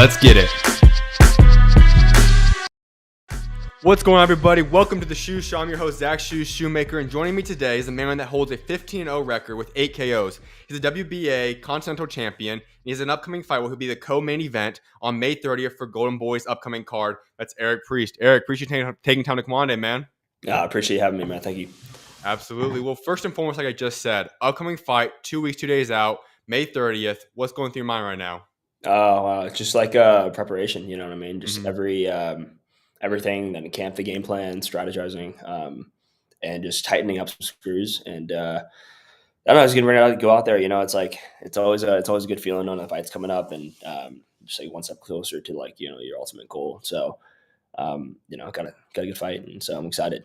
Let's get it. What's going on, everybody? Welcome to the SchuZ Show. I'm your host, SchuZ Shoemaker, and joining me today is a man that holds a 15-0 record with 8 KOs. He's a WBA Continental Champion, and he has an upcoming fight, which will be the co-main event on May 30th for Golden Boy's upcoming card. That's Eric Priest. Eric, appreciate you taking time to come on today, man. I appreciate you having me, man. Thank you. Absolutely. Well, first and foremost, like I just said, upcoming fight, 2 weeks, 2 days out, May 30th. What's going through your mind right now? Just like preparation, you know what I mean? Just everything, then camp, the game plan, strategizing, and just tightening up some screws. And I don't know, I was getting ready to go out there. You know, it's always a good feeling knowing the fight's coming up, and just like one step closer to like your ultimate goal. So got a good fight, and so I'm excited.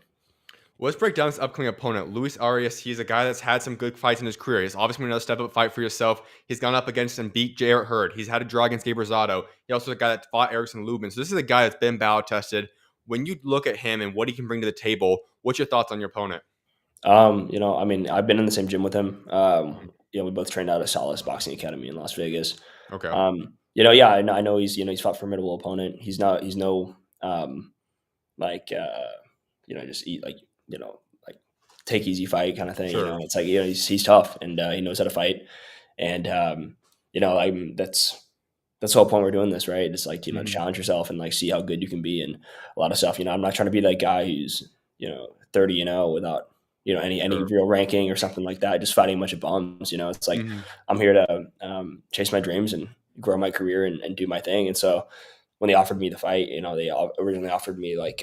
Well, let's break down this upcoming opponent, Luis Arias. He's a guy that's had some good fights in his career. He's obviously another step-up fight for yourself. He's gone up against and beat Jarrett Hurd. He's had a draw against Gabe Rosado. He also is a guy that fought Erickson Lubin. So this is a guy that's been battle-tested. When you look at him and what he can bring to the table, what's your thoughts on your opponent? I've been in the same gym with him. We both trained out of SchuZ Boxing Academy in Las Vegas. Okay. I know he's fought a formidable opponent. He's just eat like take easy fight kind of thing. Sure. It's like he's tough, and he knows how to fight, and that's the whole point we're doing this, right? It's like challenge yourself and like see how good you can be, and a lot of stuff. I'm not trying to be that guy who's 30-0 without any real ranking or something like that. Just fighting a bunch of bums. It's like I'm here to chase my dreams and grow my career and do my thing. And so when they offered me the fight, they originally offered me like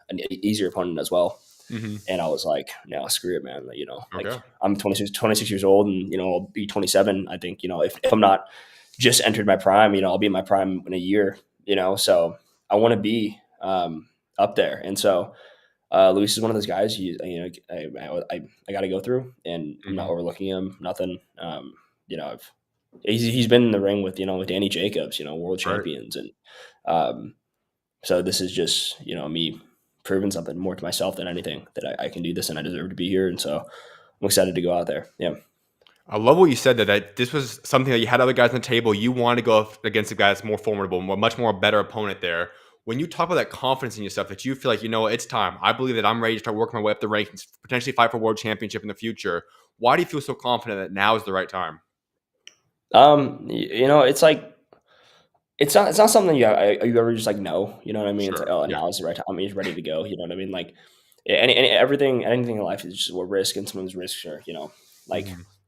an easier opponent as well. Mm-hmm. And I was like, no, screw it, man. Okay. I'm 26 years old, and I'll be 27. I think if I'm not just entered my prime, I'll be in my prime in a year. So I want to be up there. And so Luis is one of those guys. I got to go through, and I'm not overlooking him. Nothing. He's been in the ring with with Danny Jacobs, world champions, and so this is just me proving something more to myself than anything, that I can do this and I deserve to be here. And so I'm excited to go out there. Yeah. I love what you said that this was something that you had other guys on the table. You wanted to go up against a guy that's more formidable, much more better opponent there. When you talk about that confidence in yourself, that you feel like, it's time. I believe that I'm ready to start working my way up the rankings, potentially fight for world championship in the future. Why do you feel so confident that now is the right time? It's like, it's not something you ever just like know, you know what I mean? Sure. It's like, now is the right time. He's ready to go. You know what I mean? Like anything in life is just a risk, and someone's risks are, like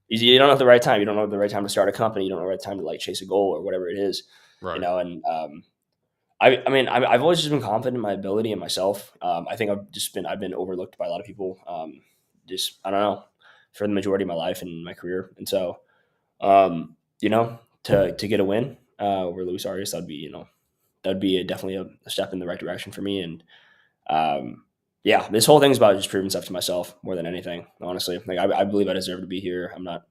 you don't know the right time. You don't know the right time to start a company. You don't know the right time to like chase a goal or whatever it is, right. And I've always just been confident in my ability and myself. I think I've been overlooked by a lot of people. I don't know, for the majority of my life and my career. And so, to get a win over Luis Arias, that'd be definitely a step in the right direction for me. And this whole thing's about just proving stuff to myself more than anything, honestly. Like I believe I deserve to be here. I'm not,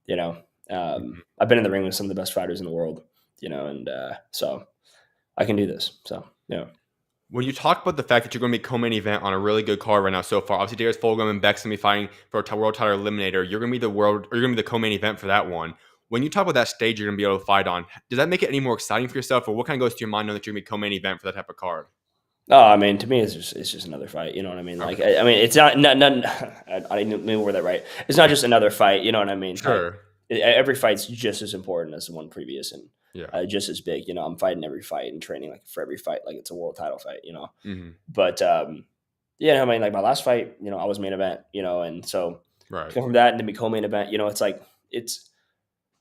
I've been in the ring with some of the best fighters in the world, and so I can do this. So yeah. When you talk about the fact that you're going to be co-main event on a really good card right now so far, obviously Darius Fulgham and Beck's going to be fighting for a world title eliminator. You're going to be the co-main event for that one. When you talk about that stage you're going to be able to fight on, does that make it any more exciting for yourself, or what kind of goes to your mind knowing that you're going to be co-main event for that type of card? No, I mean, to me, it's just another fight. You know what I mean? Okay. Like, it's not. I didn't word that right. It's not just another fight. You know what I mean? Sure. Every fight's just as important as the one previous, and Yeah. just as big. I'm fighting every fight and training like for every fight, like it's a world title fight. Mm-hmm. But like my last fight, I was main event. And so Right. to go from that and to be co-main event, it's like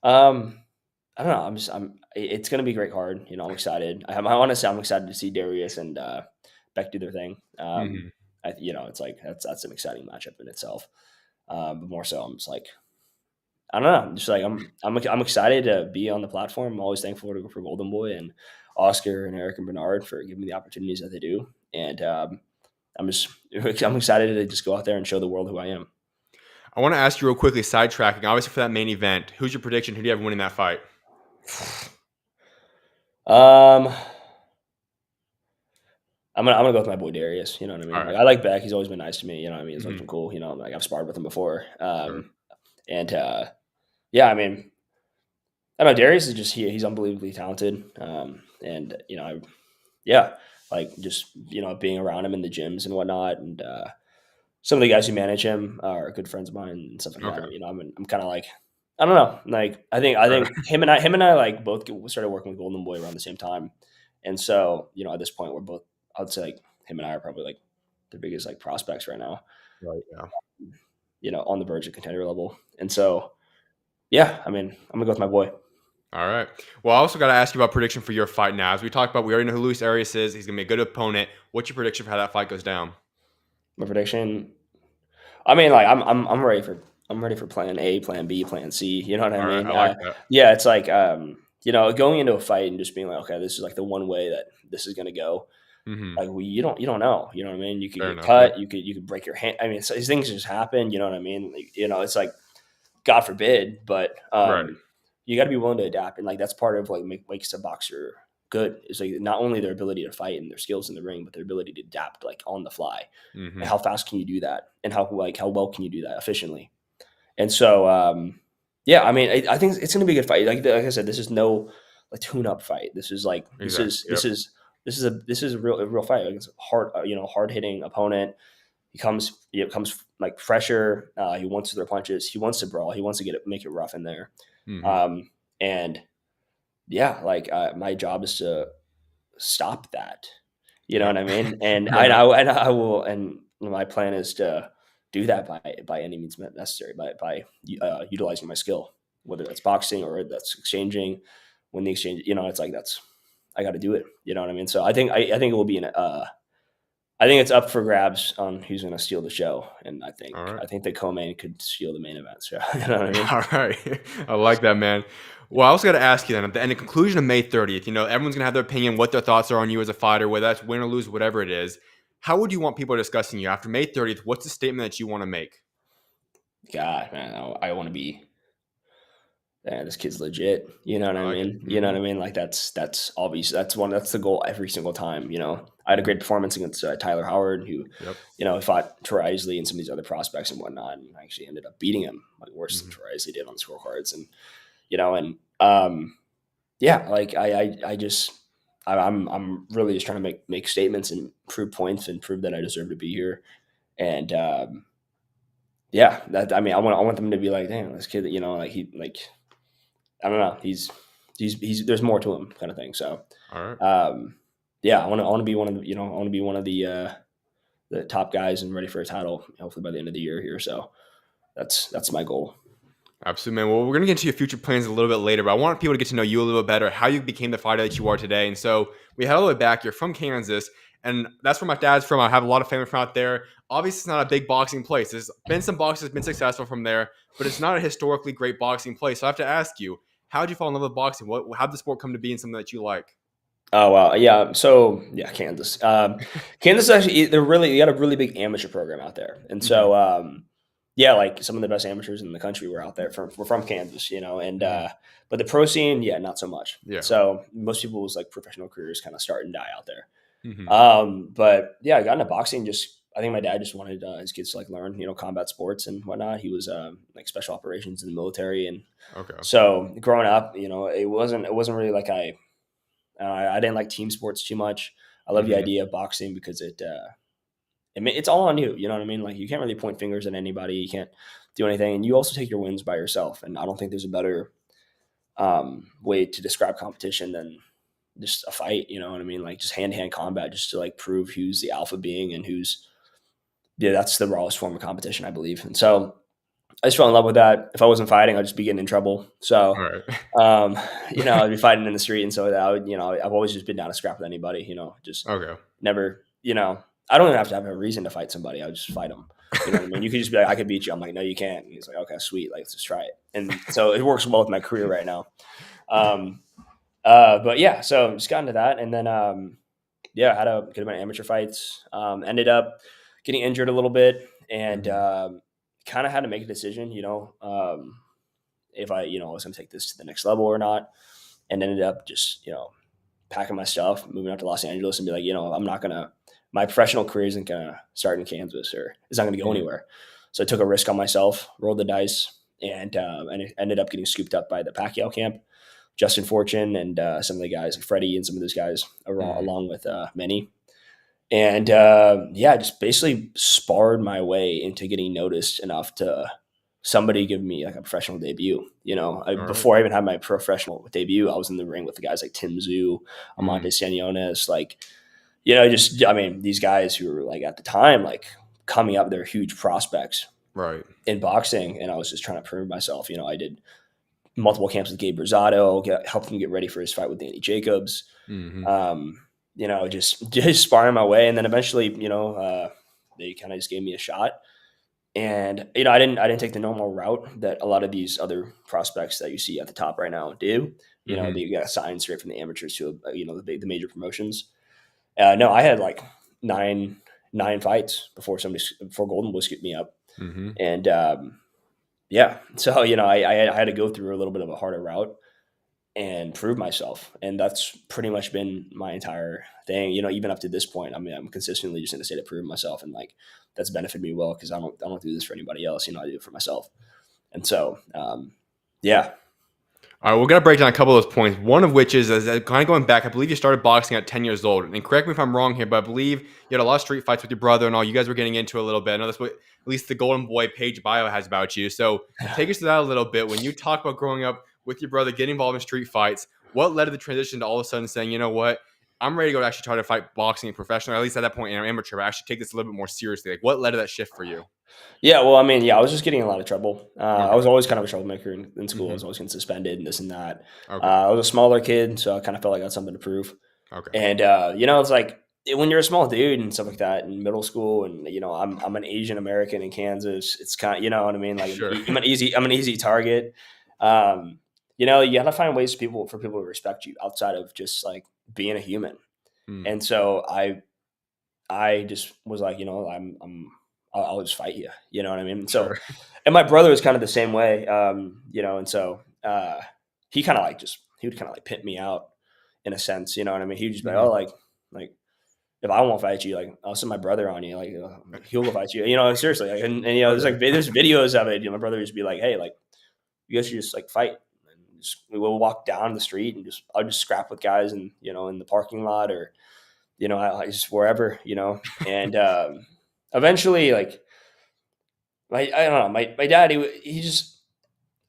I don't know. It's going to be a great card. I'm excited. I'm excited to see Darius and Beck do their thing. It's like that's an exciting matchup in itself. But more so, I'm just like, I don't know. I'm just like I'm excited to be on the platform. I'm always thankful for Golden Boy and Oscar and Eric and Bernard for giving me the opportunities that they do. And I'm excited to just go out there and show the world who I am. I want to ask you real quickly, sidetracking, obviously for that main event, who's your prediction? Who do you have winning that fight? I'm gonna go with my boy Darius. You know what I mean? All right. Like I like Beck. He's always been nice to me. You know what I mean? He's always Mhm. been cool. Like I've sparred with him before. Sure. And I mean, I don't know. Darius is just he's unbelievably talented. And, yeah, like just, being around him in the gyms and whatnot. And some of the guys who manage him are good friends of mine and stuff like Okay. that. I'm kind of like, I don't know. Like, I think him and I like both started working with Golden Boy around the same time. And so, at this point we're both, I'd say like him and I are probably like the biggest like prospects right now, Right. Yeah. on the verge of contender level. And so, yeah, I mean, I'm gonna go with my boy. All right. Well, I also got to ask you about prediction for your fight now. As we talked about, we already know who Luis Arias is. He's going to be a good opponent. What's your prediction for how that fight goes down? My prediction. I mean, like I'm ready for plan A, plan B, plan C. You know what I All right. mean? I like that. Yeah, it's like going into a fight and just being like, okay, this is like the one way that this is gonna go. Mm-hmm. Like you don't know. You know what I mean? You could Fair get enough. cut. Yeah. You could break your hand. I mean, so these things just happen. You know what I mean? Like, it's like God forbid, but Right. you got to be willing to adapt, and like that's part of like makes a boxer good. Is like not only their ability to fight and their skills in the ring, but their ability to adapt like on the fly. Mm-hmm. And how fast can you do that, and how well can you do that efficiently? And so, yeah, I mean, I think it's going to be a good fight. Like I said, this is no like tune-up fight. This is like Exactly. this is a real fight. Like it's hard hitting opponent. He comes like fresher. He wants to throw punches. He wants to brawl. He wants to make it rough in there. Mm-hmm. And yeah, like my job is to stop that. You know Yeah. what I mean? And Fair enough. I will. And my plan is to do that by any means necessary, by utilizing my skill, whether that's boxing or that's exchanging. When the exchange, it's like I got to do it. You know what I mean? So I think it will be I think it's up for grabs on who's going to steal the show, and I think All right. the co-main could steal the main event. So you know what I mean? All right. I like that, man. Well, I also got to ask you then, at the conclusion of May 30th, everyone's going to have their opinion, what their thoughts are on you as a fighter, whether that's win or lose, whatever it is. How would you want people discussing you after May 30th? What's the statement that you want to make? God, man, I want to be. Yeah, this kid's legit. You know what I I like it. mean? You know what I mean? Like that's obvious. That's the goal every single time. I had a great performance against Tyler Howard, who Yep. fought Troy Isley and some of these other prospects and whatnot, and I actually ended up beating him like worse than Mm-hmm. Troy Isley did on the scorecards. Yeah, like I'm really just trying to make statements and prove points and prove that I deserve to be here. And yeah, that I mean, I want them to be like, damn, this kid, like I don't know, he's there's more to him, kind of thing. So All right. yeah, I want to be one of the, I want to be one of the top guys and ready for a title, hopefully by the end of the year here. So that's my goal. Absolutely, man. Well, we're going to get into your future plans a little bit later, but I want people to get to know you a little bit better, how you became the fighter that you are today. And so we head all the way back. You're from Kansas, and that's where my dad's from. I have a lot of family from out there. Obviously, it's not a big boxing place. There's been some boxers been successful from there, but it's not a historically great boxing place. So I have to ask you, how did you fall in love with boxing? How did the sport come to be and something that you like? Oh wow, yeah. So yeah, Kansas. Kansas actually they got a really big amateur program out there, and so yeah, like some of the best amateurs in the country were out there. We're from Kansas, and but the pro scene, yeah, not so much. Yeah. So most people's like professional careers kind of start and die out there. Mm-hmm. But yeah, I got into boxing. I think my dad just wanted his kids to like learn, combat sports and whatnot. He was like special operations in the military, and Okay. so growing up, it wasn't really like I didn't like team sports too much. I love the Mm-hmm. idea of boxing because it's all on you. You know what I mean? Like you can't really point fingers at anybody. You can't do anything, and you also take your wins by yourself. And I don't think there's a better way to describe competition than just a fight. You know what I mean? Like just hand to hand combat, just to like prove who's the alpha being and that's the rawest form of competition, I believe. And so I just fell in love with that. If I wasn't fighting, I'd just be getting in trouble. All So, right. I'd be fighting in the street. And so I would, I've always just been down to scrap with anybody, just Okay. never, I don't even have to have a reason to fight somebody. I would just fight them. You know what I mean? You could just be like, I could beat you. I'm like, no, you can't. And he's like, okay, sweet. Like, let's just try it. And so it works well with my career right now. But yeah, so just got into that. And then, yeah, had a good amount of amateur fights, ended up getting injured a little bit and, kind of had to make a decision, if I, was going to take this to the next level or not, and ended up just, packing my stuff, moving out to Los Angeles and be like, I'm not going to, my professional career isn't going to start in Kansas or it's not going to go anywhere. So I took a risk on myself, rolled the dice and it ended up getting scooped up by the Pacquiao camp. Justin Fortune and some of the guys like Freddie and some of those guys along with Manny. And just basically sparred my way into getting noticed enough to somebody give me like a professional debut. Before I even had my professional debut, I was in the ring with the guys like Tim Zhu, Amante Sanyones, like, these guys who were like at the time, like coming up, they're huge prospects in boxing. And I was just trying to prove myself. I did multiple camps with Gabe Rosado, helped him get ready for his fight with Danny Jacobs. Just sparring my way. And then eventually, they kind of just gave me a shot. And, I didn't take the normal route that a lot of these other prospects that you see at the top right now do. They got signed straight from the amateurs to, the major promotions. No, I had like nine fights before Golden Boy scooped me up. And, so, I had to go through a little bit of a harder route and prove myself. And that's pretty much been my entire thing, even up to this point. I'm consistently just in a state of proving myself, and like, that's benefited me well, because I don't do this for anybody else. I do it for myself. And so, All right, we're going to break down a couple of those points, one of which is kind of going back. I believe you started boxing at 10 years old. And correct me if I'm wrong here, but I believe you had a lot of street fights with your brother and all. You guys were getting into a little bit. I know that's what at least the Golden Boy page bio has about you. So take us to that a little bit. When you talk about growing up with your brother, getting involved in street fights, what led to the transition to all of a sudden saying, you know what, I'm ready to go actually try to fight boxing professionally, or at least at that point in amateur, but actually take this a little bit more seriously? Like, what led to that shift for you? Yeah, well, I was just getting in a lot of trouble. I was always kind of a troublemaker in school. I was always getting suspended and this and that. I was a smaller kid, so I kind of felt like I had something to prove. And, it's like when you're a small dude and stuff like that in middle school, and, I'm an Asian American in Kansas, it's kind of, you know what I mean? Like, I'm an easy target. You got to find ways for people to respect you outside of just like being a human. And so I just was like, I'll just fight you. You know what I mean? So, and my brother was kind of the same way, and so he kind of he would kind of like pimp me out in a sense. You know what I mean? He would just be like, oh, like if I won't fight you, like I'll send my brother on you, like he'll go fight you. Seriously. Like, and there's videos of it. My brother used to be like, hey, like you guys should just like fight. And we'll walk down the street and I'll just scrap with guys and in the parking lot, or I just wherever, and eventually, like, I don't know, my dad, he just,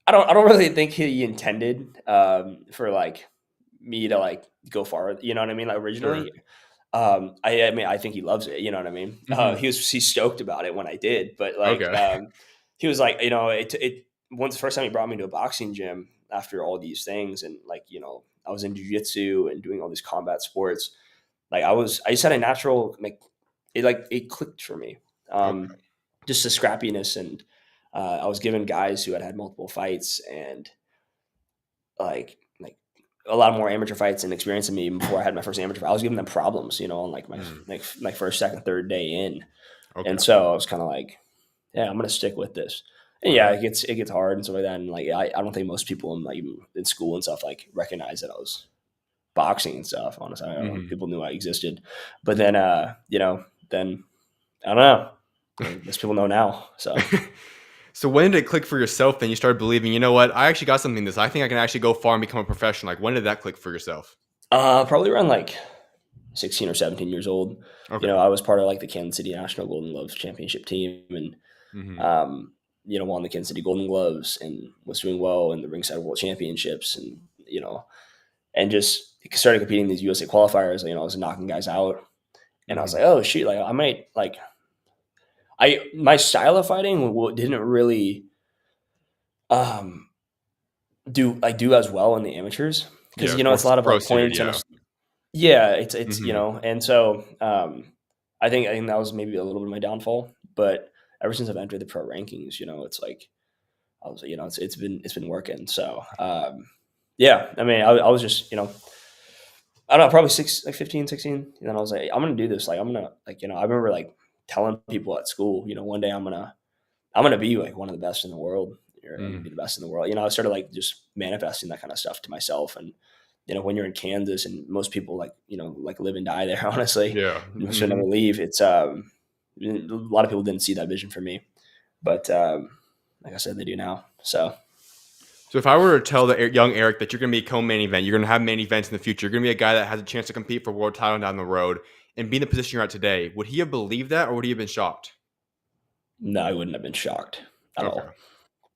I don't really think he intended for like me to like go far, you know what I mean? Like originally, I think he loves it, you know what I mean? He's stoked about it when I did, but like, he was like, once the first time he brought me to a boxing gym after all these things, and like, I was in jiu-jitsu and doing all these combat sports. Like I just had a natural, like, it clicked for me. Just the scrappiness, and I was given guys who had multiple fights and like a lot more amateur fights and experience than me even before I had my first amateur fight. I was giving them problems, on like my first, second, third day in. And so I was kind of like, yeah, I'm gonna stick with this. And yeah, it gets hard and stuff like that. And like I don't think most people in school and stuff like recognize that I was boxing and stuff. Honestly, I don't know, people knew I existed. But then then I don't know. Most people know now. So So when did it click for yourself? Then you started believing, you know what, I actually got something. I think I can actually go far and become a professional. Like, when did that click for yourself? Probably around like 16 or 17 years old. I was part of like the Kansas City National Golden Gloves championship team, and won the Kansas City Golden Gloves and was doing well in the Ringside World Championships, and and just started competing in these USA qualifiers. I was knocking guys out, and I was like, oh shoot, like I might like. My style of fighting didn't really do as well in the amateurs, because it's a lot of like points and it's and so I think that was maybe a little bit of my downfall. But ever since I've entered the pro rankings, it's like I was it's been working. So I was just I don't know, probably 15, 16, and then I was like, I'm gonna do this. Like I'm gonna I remember like telling people at school, one day I'm gonna be like one of the best in the world, or I'm gonna be the best in the world. I started like just manifesting that kind of stuff to myself. And when you're in Kansas and most people like live and die there, honestly, most never leave. It's a lot of people didn't see that vision for me, but like I said, they do now. So So if I were to tell the young Eric that you're going to be co-main event, you're going to have main events in the future, you're going to be a guy that has a chance to compete for world title down the road and be in the position you're at today, would he have believed that or would he have been shocked? No, I wouldn't have been shocked at Okay. all.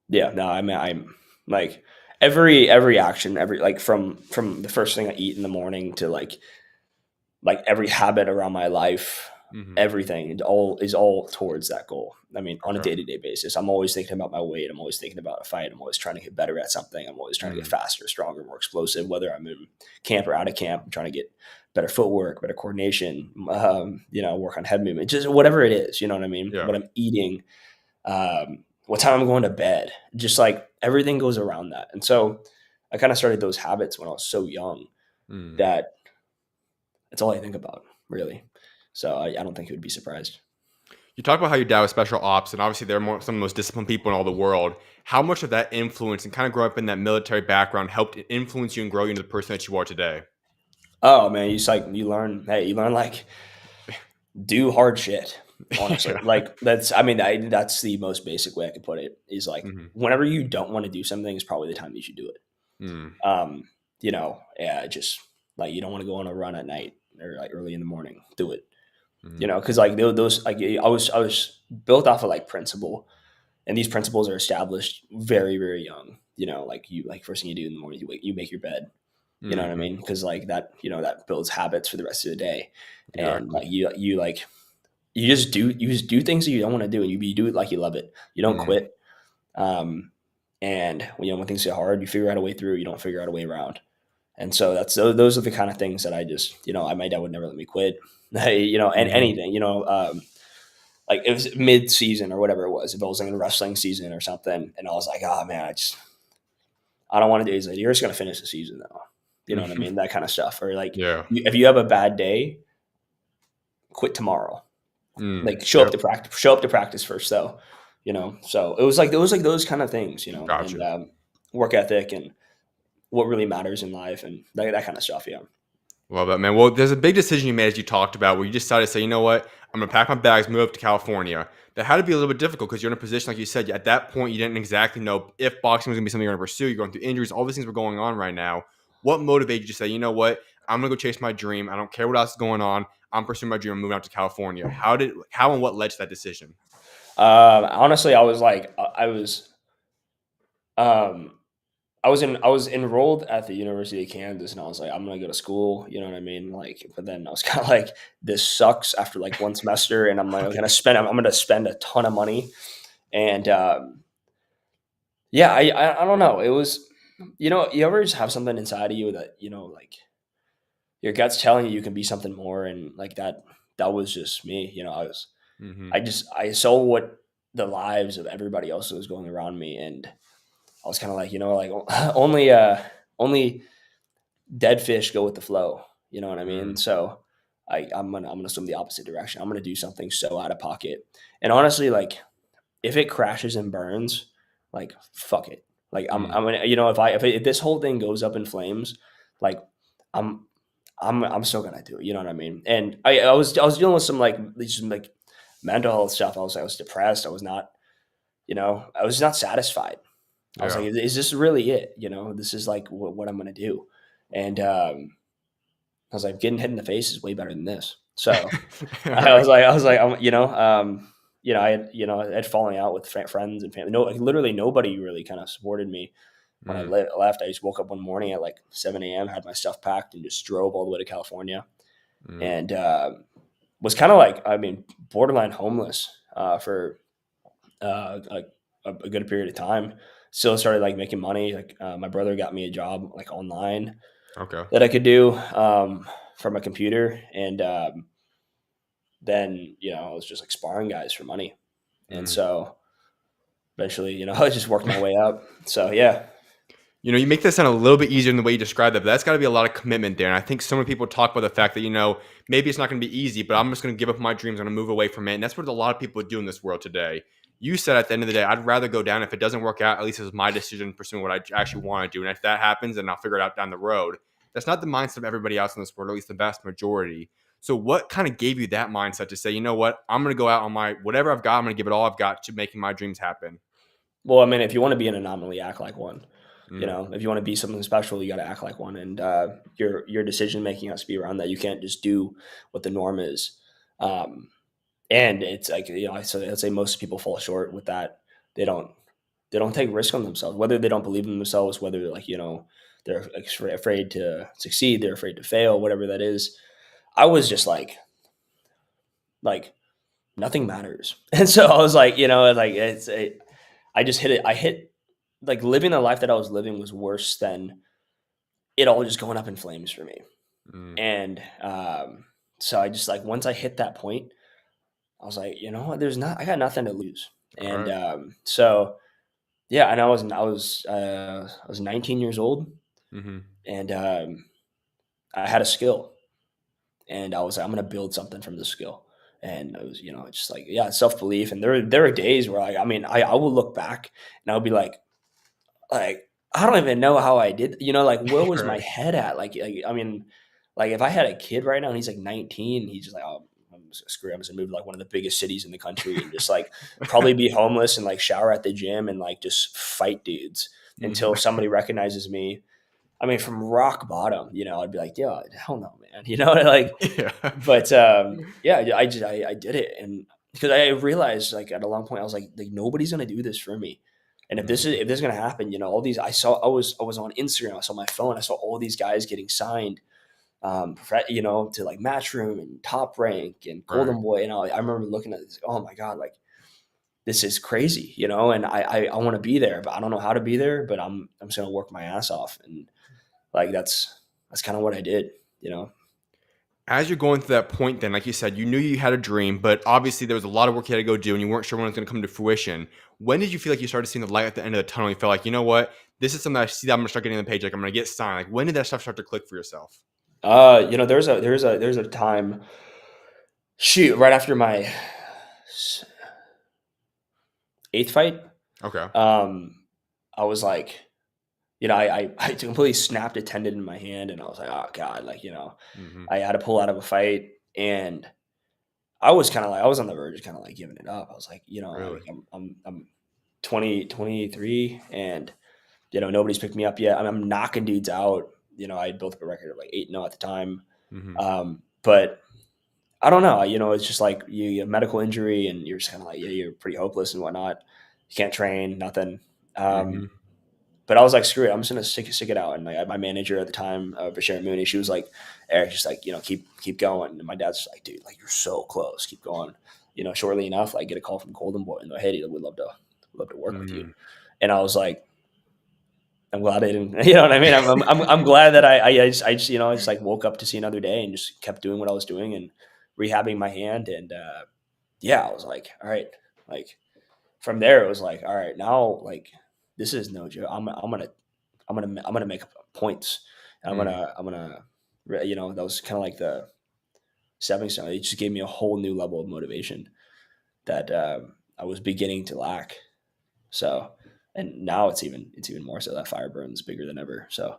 Yeah, no, I mean, I'm like every action, every like from the first thing I eat in the morning to like every habit around my life, Mm-hmm. everything is all towards that goal. I mean, on a Okay. day-to-day basis, I'm always thinking about my weight. I'm always thinking about a fight. I'm always trying to get better at something. I'm always trying to get faster, stronger, more explosive, whether I'm in camp or out of camp. I'm trying to get better footwork, better coordination, work on head movement, just whatever it is, you know what I mean? Yeah. What I'm eating, what time I'm going to bed, just like everything goes around that. And so I kind of started those habits when I was so young that it's all I think about, really. So I don't think he would be surprised. You talk about how your dad was special ops, and obviously they're some of the most disciplined people in all the world. How much of that influence and kind of grow up in that military background helped influence you and grow you into the person that you are today? Oh man, you learn like do hard shit. Honestly, Yeah. like that's that's the most basic way I could put it. Is like Mm-hmm. whenever you don't want to do something is probably the time you should do it. Mm. Just like you don't want to go on a run at night or like early in the morning. Do it. Mm. Because like those like I was built off of like principle, and these principles are established very very young. Like first thing you do in the morning, you make your bed. You know what I mean? Because like that, that builds habits for the rest of the day, and Exactly. like you just do things that you don't want to do, and you do it like you love it. You don't quit. And when things get hard, you figure out a way through. You don't figure out a way around. And so those are the kind of things that I just my dad would never let me quit. And anything like it was mid season or whatever it was. If I was in a wrestling season or something, and I was like, oh man, I don't want to do. He's like, you're just gonna finish the season though. You know what I mean? That kind of stuff. Or like, Yeah. if you have a bad day, quit tomorrow. Like show up Yep. to practice. Show up to practice first, though. So it was like those kind of things. Gotcha. And work ethic and what really matters in life and that kind of stuff. Yeah. Love that, man. Well, there's a big decision you made, as you talked about, where you decided to say, you know what, I'm going to pack my bags, move up to California. That had to be a little bit difficult because you're in a position, like you said, at that point, you didn't exactly know if boxing was going to be something you're going to pursue. You're going through injuries. All these things were going on right now. What motivated you to say, you know what, I'm going to go chase my dream. I don't care what else is going on. I'm pursuing my dream. I'm moving out to California. How and what led to that decision? Honestly, um, I was enrolled at the University of Kansas, and I was like, I'm gonna go to school. You know what I mean? Like, but then I was kind of like, this sucks after like one semester, and I'm like, I'm gonna spend a ton of money, and yeah, I don't know. It was, you ever just have something inside of you that like your gut's telling you can be something more, and like that was just me. Mm-hmm. I saw what the lives of everybody else that was going around me, and I was kind of like, like only dead fish go with the flow. You know what I mean? So I'm gonna swim the opposite direction. I'm gonna do something so out of pocket. And honestly, like if it crashes and burns, like fuck it. Like I'm gonna if this whole thing goes up in flames, like I'm I'm still gonna do it. You know what I mean? And I was dealing with some like mental health stuff. I was depressed. I was not satisfied. I was Yeah. like, is this really it? This is like what I'm going to do. And I was like, getting hit in the face is way better than this. So I had falling out with friends and family. No, like, literally nobody really kind of supported me when I left. I just woke up one morning at like 7 a.m., had my stuff packed, and just drove all the way to California. And was kind of like, borderline homeless for a good period of time. Still started like making money. Like my brother got me a job like online Okay. that I could do from a computer, and then I was just like sparring guys for money, and so eventually I just worked my way up. So yeah. You make that sound a little bit easier than the way you described that, but that's got to be a lot of commitment there. And I think so many people talk about the fact that, maybe it's not going to be easy, but I'm just going to give up my dreams. I'm going to move away from it. And that's what a lot of people do in this world today. You said at the end of the day, I'd rather go down. If it doesn't work out, at least it was my decision pursuing what I actually want to do. And if that happens, then I'll figure it out down the road. That's not the mindset of everybody else in this world, or at least the vast majority. So what kind of gave you that mindset to say, you know what, I'm going to go out on my, whatever I've got, I'm going to give it all I've got to making my dreams happen? Well, if you want to be an anomaly, act like one. You know, if you want to be something special, you got to act like one, and your decision making has to be around that. You can't just do what the norm is. And it's like, you know, I'd say most people fall short with that. They don't take risk on themselves, whether they don't believe in themselves, whether like, you know, they're afraid to succeed, they're afraid to fail, whatever that is. I was just like nothing matters, and so I was like, you know, like I just hit it. I hit like living the life that I was living was worse than it all just going up in flames for me. Mm. And so I just like once I hit that point, I was like, you know what, I got nothing to lose. All And right. so yeah, and I was 19 years old, Mm-hmm. and I had a skill, and I was like, I'm gonna build something from this skill. And it was, you know, it's just like, yeah, self belief. And there are days where I mean, I will look back and I'll be like I don't even know how I did, you know, like where was my Right. head at? I mean, like if I had a kid right now and he's like 19, he's just like, oh, I'm just screw it. I'm just gonna move to like one of the biggest cities in the country and just like probably be homeless and like shower at the gym and like just fight dudes Mm-hmm. until somebody recognizes me. I mean, from rock bottom, you know, I'd be like, yeah, hell no, man, you know, like, Yeah. but yeah, I did it, and because I realized like at a long point, I was like nobody's gonna do this for me, and Mhm. if this is gonna happen, you know, all these I was on Instagram, I saw my phone, I saw all these guys getting signed, you know, to like Matchroom and Top Rank and Right. Golden Boy, and I remember looking at this, oh my god, like this is crazy, you know, and I want to be there, but I don't know how to be there, but I'm just gonna work my ass off, and like that's kind of what I did, you know. As you're going through that point, then, like you said, you knew you had a dream, but obviously there was a lot of work you had to go do, and you weren't sure when it was going to come to fruition. When did you feel like you started seeing the light at the end of the tunnel? You felt like, you know what, this is something I see that I'm going to start getting on the page. Like I'm going to get signed. Like when did that stuff start to click for yourself? You know, there's a time, shoot, right after my eighth fight, Okay. um, I was like, you know, I completely snapped a tendon in my hand, and I was like, oh god, like you know, Hmm. I had to pull out of a fight, and I was kind of like, I was on the verge of kind of like giving it up. I was like, you know, Really? like I'm 23, and you know, nobody's picked me up yet. I'm knocking dudes out. You know, I had built up a record of like 8-0 at the time, Hmm. but I don't know. You know, it's just like you have medical injury and you're just kind of like, yeah, you're pretty hopeless and whatnot. You can't train, nothing. Hmm. But I was like, screw it. I'm just gonna stick it out. And my manager at the time, Bashir Mooney, she was like, Eric, just like, you know, keep going. And my dad's just like, dude, like you're so close. Keep going. You know, shortly enough, I get a call from Golden Boy and they're, hey, we'd love to work with you. Hmm. And I was like, I'm glad I didn't. You know what I mean? I'm glad that I just you know I just like woke up to see another day and just kept doing what I was doing and rehabbing my hand, and yeah, I was like, all right, like from there it was like, all right, now like this is no joke. I'm gonna make points. Hmm. I'm gonna you know, that was kind of like the stepping stone. It just gave me a whole new level of motivation that I was beginning to lack. So, and now it's even more so. That fire burns bigger than ever. So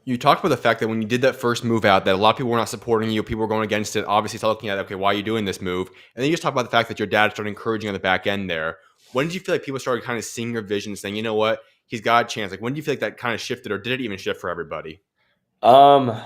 You talked about the fact that when you did that first move out, that a lot of people were not supporting you. People were going against it. Obviously, start looking at, okay, why are you doing this move? And then you just talk about the fact that your dad started encouraging on the back end there. When did you feel like people started kind of seeing your vision and saying, you know what, he's got a chance? Like, when do you feel like that kind of shifted, or did it even shift for everybody? Um,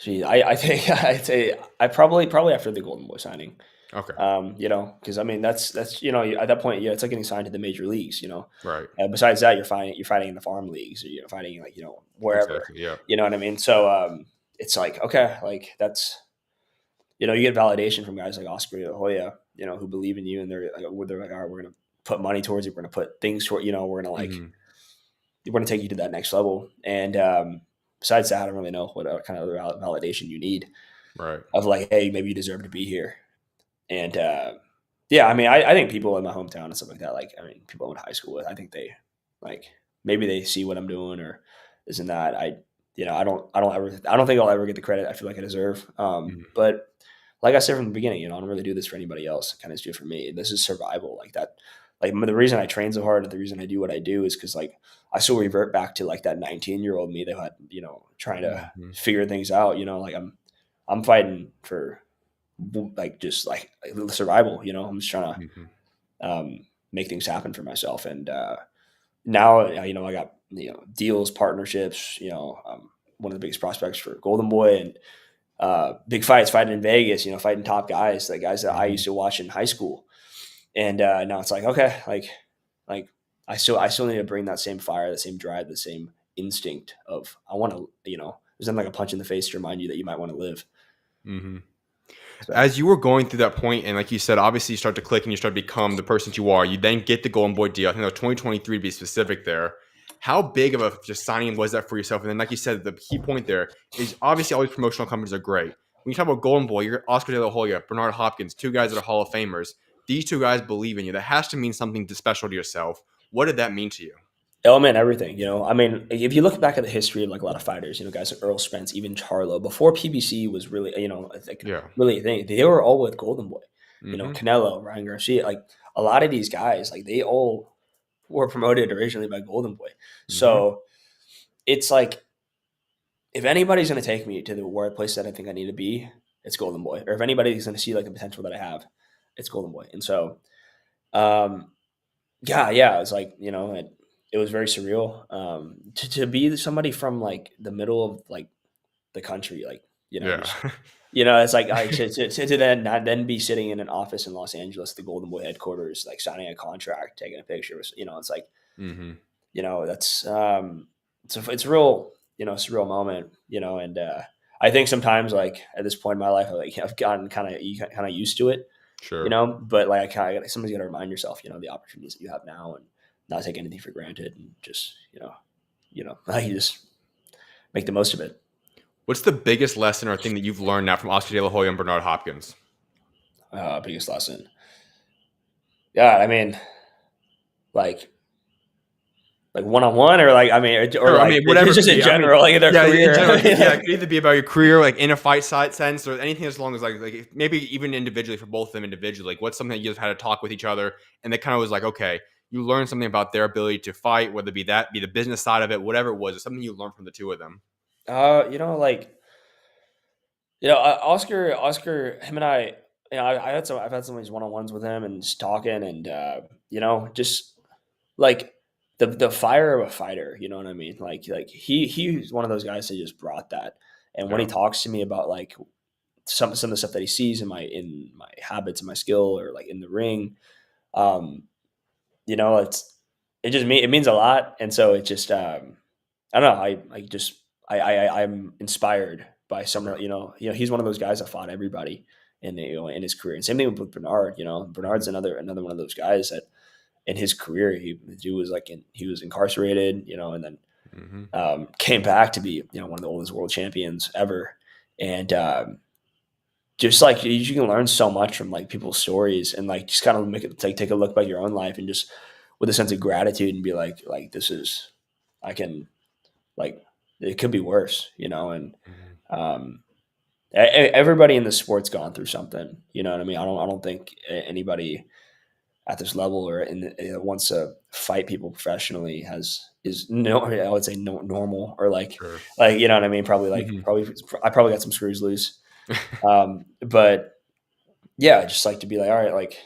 I think I'd say I probably after the Golden Boy signing. Okay. You know, because I mean that's you know at that point, yeah, it's like getting signed to the major leagues. You know, Right. besides that, you're fighting in the farm leagues, or you're fighting like you know wherever. Exactly. Yeah. You know what I mean? So it's like okay, like that's you know you get validation from guys like Oscar De La Hoya, you know, who believe in you, and they're like, all right, we're gonna put money towards you, we're gonna put things toward you know, Hmm. we're gonna take you to that next level, and besides that, I don't really know what kind of other validation you need Right. of like, hey, maybe you deserve to be here. And yeah, I mean, I think people in my hometown and stuff like that, like, I mean, people I went to high school with, I think they like maybe they see what I'm doing or this and that. You know, I don't think I'll ever get the credit I feel like I deserve. Hmm. But like I said from the beginning, you know, I don't really do this for anybody else. I kind of just do it for me. This is survival, like that. Like the reason I train so hard, and the reason I do what I do is because like I still revert back to like that 19-year-old me that had you know trying to Hmm. figure things out. You know, like I'm fighting for like just like survival. You know, I'm just trying Hmm. to make things happen for myself. And now, I got, deals, partnerships, one of the biggest prospects for Golden Boy, and big fights, fighting in Vegas, fighting top guys, like guys that I used to watch in high school. And now it's like, okay, like I still need to bring that same fire, the same drive, the same instinct of I want to, there's nothing like a punch in the face to remind you that you might want to live. Mm-hmm. So, As you were going through that point, and like you said, obviously you start to click and you start to become the person that you are. You then get the Golden Boy deal. I think that was 2023 to be specific there. How big of a just signing was that for yourself? And then, like you said, the key point there is obviously all these promotional companies are great. When you talk about Golden Boy, you're Oscar De La Hoya, Bernard Hopkins, two guys that are Hall of Famers. These two guys believe in you. That has to mean something special to yourself. What did that mean to you? element, everything, I mean, if you look back at the history of like a lot of fighters, guys like Earl Spence, even Charlo, before PBC was really, like Yeah. really a thing, they were all with Golden Boy, Mm-hmm. Canelo, Ryan Garcia, like a lot of these guys, like they all were promoted originally by Golden Boy. Mm-hmm. So it's like, if anybody's going to take me to the place that I think I need to be, it's Golden Boy. Or if anybody's going to see like the potential that I have, it's Golden Boy. And so, um, yeah, it was like, it was very surreal. To be somebody from like the middle of like the country, like, Yeah. just, it's like to then not then be sitting in an office in Los Angeles, the Golden Boy headquarters, like signing a contract, taking a picture, it's like, Mm-hmm. that's, it's a real, surreal moment, and I think sometimes like at this point in my life, I've gotten kind of used to it, Sure. but like somebody's got to remind yourself, the opportunities that you have now and not take anything for granted and just, like you just make the most of it. What's the biggest lesson or thing that you've learned now from Oscar De La Hoya and Bernard Hopkins? Biggest lesson. Yeah. I mean, like one-on-one or like, I mean, or Sure, like, I mean, whatever. it's just in general, like in their career. In general, yeah, it could either be about your career, like in a fight side sense, or anything as long as like maybe even individually for both of them individually. Like, what's something that you just had to talk with each other, and they kind of was like, okay, you learned something about their ability to fight, whether it be the business side of it, whatever it was, or something you learned from the two of them. Like, Oscar, him and I, I've had some of these one-on-ones with him and just talking and, just like the fire of a fighter, you know what I mean? Like he's one of those guys that just brought that. And when he Yeah. talks to me about like some of the stuff that he sees in my habits and my skill or like in the ring, um, it means a lot. And so it just, I don't know. I'm inspired by someone. He's one of those guys that fought everybody in his career. And same thing with Bernard. Bernard's another one of those guys that in his career he was like he was incarcerated. And then Mm-hmm. came back to be one of the oldest world champions ever. And just like you can learn so much from like people's stories and like just kind of take a look back at your own life and just with a sense of gratitude and be like this is I can like it could be worse, and Mm-hmm. everybody in the sport's gone through something. You know what I mean? I don't think anybody at this level or wants to fight people professionally is no, I would say no normal or like Sure. you know what I mean? Mm-hmm. I probably got some screws loose. But yeah, just like to be like, all right, like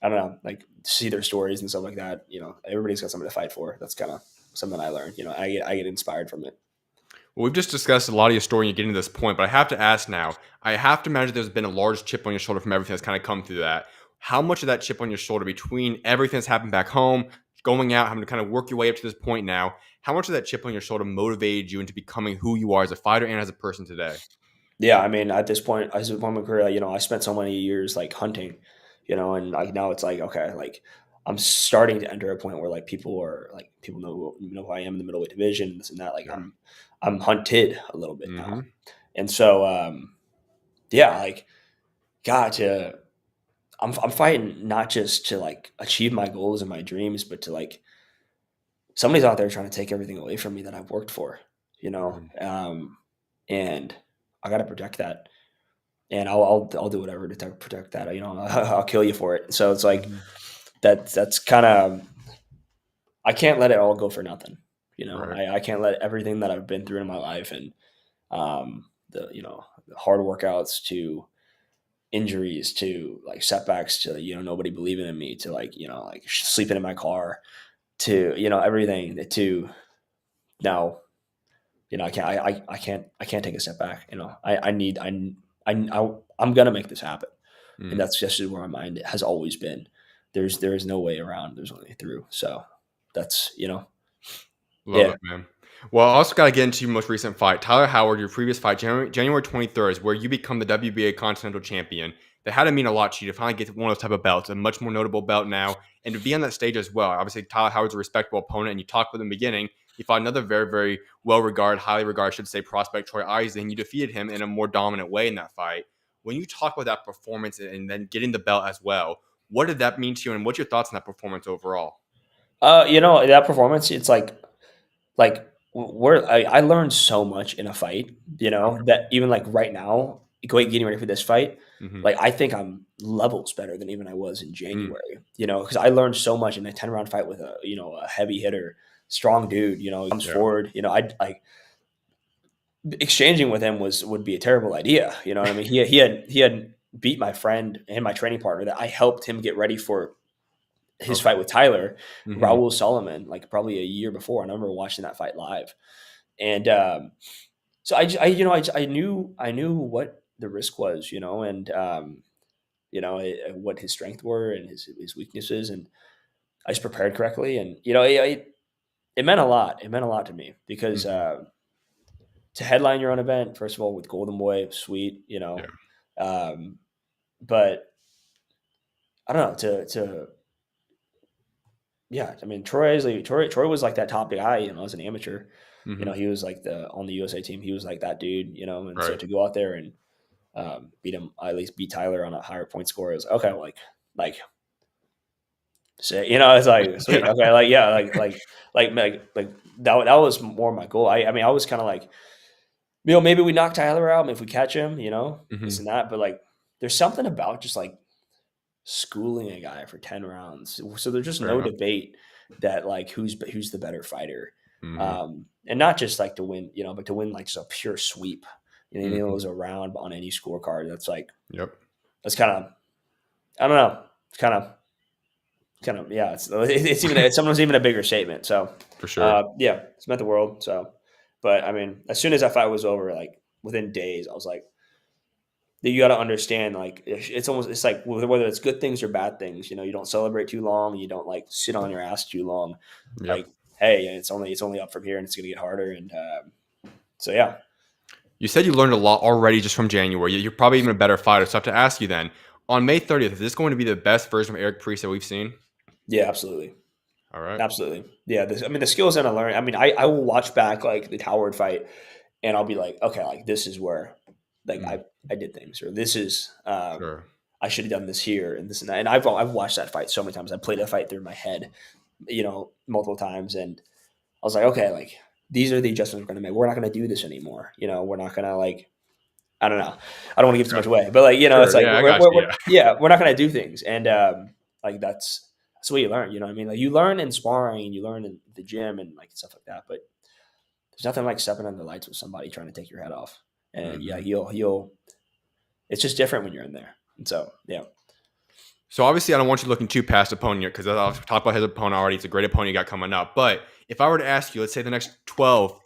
I don't know, like see their stories and stuff like that. Everybody's got something to fight for. That's kind of something I learned. I get inspired from it. Well, we've just discussed a lot of your story and you're getting to this point, but I have to ask now. I have to imagine there's been a large chip on your shoulder from everything that's kind of come through that. How much of that chip on your shoulder between everything that's happened back home, going out, having to kind of work your way up to this point now, how much of that chip on your shoulder motivated you into becoming who you are as a fighter and as a person today? Yeah, I mean, at this point in my career, I spent so many years like hunting, and like now it's like okay, like I'm starting to enter a point where like people know who I am in the middleweight division, this and that. Like Yeah. I'm hunted a little bit Mm-hmm. now, and so yeah, like God, I'm fighting not just to like achieve my goals and my dreams, but to like somebody's out there trying to take everything away from me that I've worked for, and I got to protect that. And I'll do whatever to protect that. I'll kill you for it. So it's like Mm-hmm. that's kind of I can't let it all go for nothing. Right. I can't let everything that I've been through in my life and the hard workouts to injuries to like setbacks to, nobody believing in me to like, like sleeping in my car to, everything to now, I can't take a step back. I'm going to make this happen. And Mm. that's just where my mind has always been. There is no way around. There's only through. So that's, Love yeah. it, man. Well, I also got to get into your most recent fight. Tyler Howard, your previous fight, January 23rd, is where you become the WBA Continental Champion. That had to mean a lot to you to finally get one of those type of belts, a much more notable belt now, and to be on that stage as well. Obviously, Tyler Howard's a respectable opponent, and you talked with him in the beginning. You fought another very, very well-regarded, highly regarded, I should say, prospect, Troy Eisen, and you defeated him in a more dominant way in that fight. When you talk about that performance and then getting the belt as well, what did that mean to you, and what's your thoughts on that performance overall? That performance, it's like I learned so much in a fight, Okay. that even like right now, getting ready for this fight, Mm-hmm. like I think I'm levels better than even I was in Mm. January, because I learned so much in a 10 round fight with a heavy hitter, strong dude, he comes Yeah. forward, I like exchanging with him would be a terrible idea. You know what I mean? He had beat my friend and my training partner that I helped him get ready for his Okay. fight with Tyler, Mm-hmm. Raul Solomon, like probably a year before. And I remember watching that fight live. And so I knew what the risk was, and what his strengths were and his weaknesses, and I just prepared correctly, and it meant a lot. It meant a lot to me because Mm-hmm. to headline your own event, first of all, with Golden Boy, sweet, Yeah. um, but I don't know to yeah, I mean, Troy was like that top guy, as an amateur. Mm-hmm. He was like the on the USA team. He was like that dude, and so Right. to go out there and beat him, at least beat Tyler on a higher point score, is okay. Like, say, it's like sweet, Yeah. okay, like yeah, like that was more my goal. I mean, I was kind of like, maybe we knock Tyler out if we catch him, this Mm-hmm. and that. But like, there's something about just like schooling a guy for 10 rounds. So there's just Fair no enough. debate that like who's the better fighter, Mm-hmm. and not just like to win, but to win like just a pure sweep. Mm-hmm. It was a round on any scorecard. Yep. That's kind of, I don't know. It's kind of yeah. It's sometimes even a bigger statement. So For sure. yeah, it's meant the world. So, but I mean, as soon as that fight was over, like within days, I was like, you got to understand, like it's like whether it's good things or bad things. You don't celebrate too long. You don't like sit on your ass too long. Yep. Like, hey, it's only up from here, and it's gonna get harder. And so yeah, You said you learned a lot already just from January. You're probably even a better fighter. So I have to ask you then, on May 30th, is this going to be the best version of Eric Priest that we've seen? yeah, absolutely, All right. absolutely, yeah. I mean, the skills and I learn. I mean, I will watch back like the Howard fight, and I'll be like, okay, like this is where like Mm, I did things, or this is sure. I should have done this here and this and that. And I've watched that fight so many times. I played that fight through my head, multiple times, and I was like, okay, like these are the adjustments we're gonna make. We're not gonna do this anymore. We're not gonna like, I don't know. I don't want to give too Yeah. much away, but like, it's Sure. like Yeah, I got you. Yeah. yeah, we're not gonna do things, and like that's what you learn. You know what I mean? Like you learn in sparring, you learn in the gym, and like stuff like that. But there's nothing like stepping under the lights with somebody trying to take your head off, and yeah, Hmm. he'll. It's just different when you're in there, and so yeah. So obviously, I don't want you looking too past opponent because I'll talk about his opponent already. It's a great opponent you got coming up. But if I were to ask you, let's say the next 12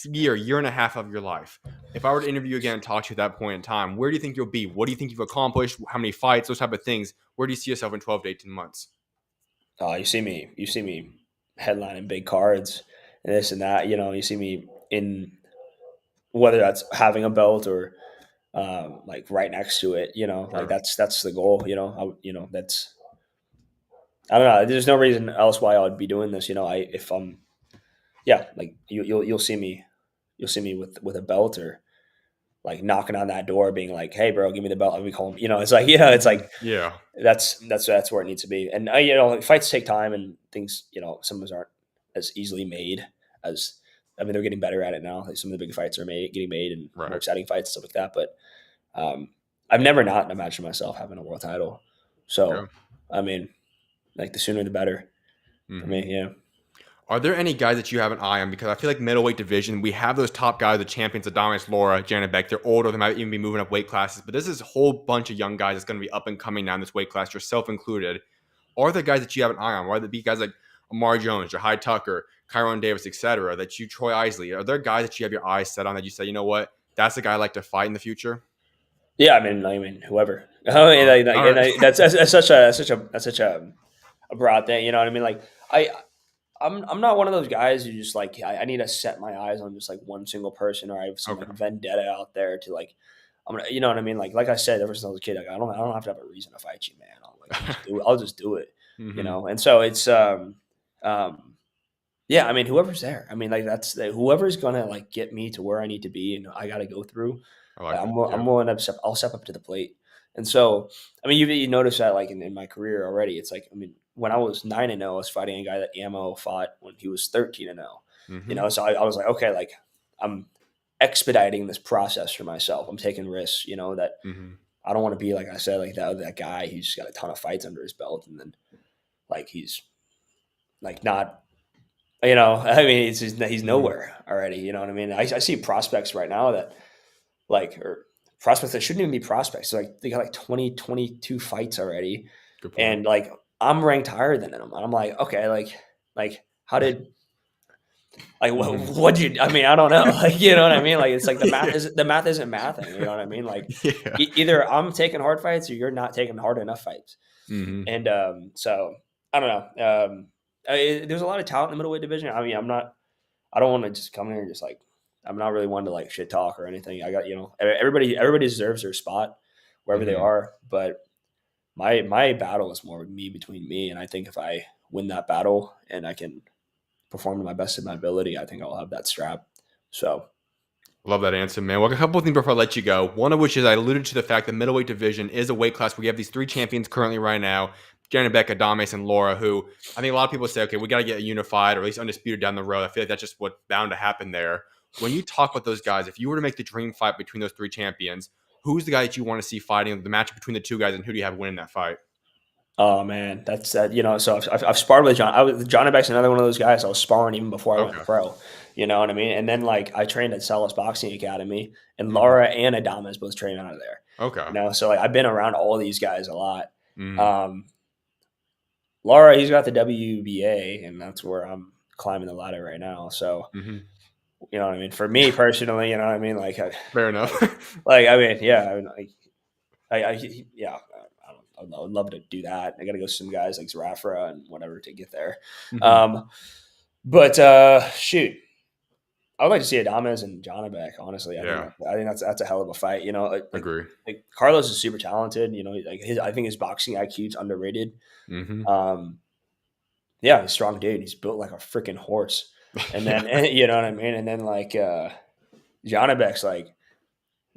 year and a half of your life, if I were to interview you again and talk to you at that point in time, where do you think you'll be? What do you think you've accomplished? How many fights? Those type of things. Where do you see yourself in 12 to 18 months? You see me headlining big cards and this and that. You see me in, whether that's having a belt or like right next to it. Like Sure. that's the goal. That's, I don't know. There's no reason else why I would be doing this. If I'm, yeah, like you'll see me with a belt, or like knocking on that door, being like, "Hey, bro, give me the belt. Let me call him." It's like, it's Mhm. like Yeah. that's where it needs to be. And like, fights take time, and things, some of us aren't as easily made as. I mean, they're getting better at it now. Like some of the big fights are getting made, and more Right. exciting fights, stuff like that. But I've never not imagined myself having a world title. Yeah. So I mean, like the sooner the better for Hmm. me. Yeah. Are there any guys that you have an eye on? Because I feel like middleweight division, we have those top guys, the champions, Adonis, Laura, Janet Beck. They're older. They might even be moving up weight classes. But this is a whole bunch of young guys that's going to be up and coming now in this weight class, yourself included. Are there guys that you have an eye on? Whether it be guys like Amar Jones, Jahai Tucker, Kyron Davis, etc., Troy Isley? Are there guys that you have your eyes set on that you say, you know what, that's the guy I like to fight in the future? Yeah, I mean, whoever. That's such a broad thing. You know what I mean? Like I'm not one of those guys who just like I need to set my eyes on just like one single person, or I have some like vendetta out there to like I'm gonna, you know what I mean? Like I said, ever since I was a kid, like, I don't have to have a reason to fight you, man. I'll just do it, you know. And so it's yeah. I mean, whoever's there. I mean, like whoever's gonna like get me to where I need to be, and I got to go through. I'm willing to I'll step up to the plate. And so, I mean, you notice that like in my career already. It's like, I mean, when I was 9-0, I was fighting a guy that Ammo fought when he was 13-0. You know, so I was like, okay, like I'm expediting this process for myself. I'm taking risks, you know, that I don't want to be, like I said, like that guy who's just got a ton of fights under his belt, and then like he's like not, you know, I mean, he's nowhere already. You know what I mean? I see prospects right now that like, or prospects that shouldn't even be prospects. So like they got like 20, 22 fights already, and like I'm ranked higher than them. And I'm like, okay, like how did, like what'd you? I mean, I don't know. Like, you know what I mean? Like it's like the math isn't mathing. You know what I mean? Like either I'm taking hard fights or you're not taking hard enough fights. And so I don't know. There's a lot of talent in the middleweight division. I mean, I don't want to just come in here and just like, I'm not really one to like shit talk or anything. I got, you know, everybody deserves their spot wherever they are. But my battle is more between me. And I think if I win that battle and I can perform to my best of my ability, I think I'll have that strap. So. Love that answer, man. Well, a couple of things before I let you go. One of which is I alluded to the fact that middleweight division is a weight class where you have these three champions currently right now, Janet Beck, Adames, and Laura, who I think a lot of people say, okay, we got to get unified or at least undisputed down the road. I feel like that's just what's bound to happen there. When you talk about those guys, if you were to make the dream fight between those three champions, who's the guy that you want to see fighting, the match between the two guys, and who do you have winning that fight? Oh man, that's you know. So I've sparred with John. John Beck's another one of those guys I was sparring even before I went pro. You know what I mean? And then like I trained at Salas Boxing Academy, and Laura and Adames both trained out of there. Okay. You know, so like I've been around all these guys a lot. Laura, he's got the WBA, and that's where I'm climbing the ladder right now. So. You know what I mean? For me personally, you know what I mean? Like, fair enough. Like, I mean, yeah, I would love to do that. I got to go see some guys like Zafra and whatever to get there. But shoot, I would like to see Adames and John Beck. Honestly, I think that's a hell of a fight. You know, agree. Like Carlos is super talented. You know, like I think his boxing IQ is underrated. Yeah, he's a strong dude. He's built like a freaking horse. And then, you know what I mean? And then like, John Beck's like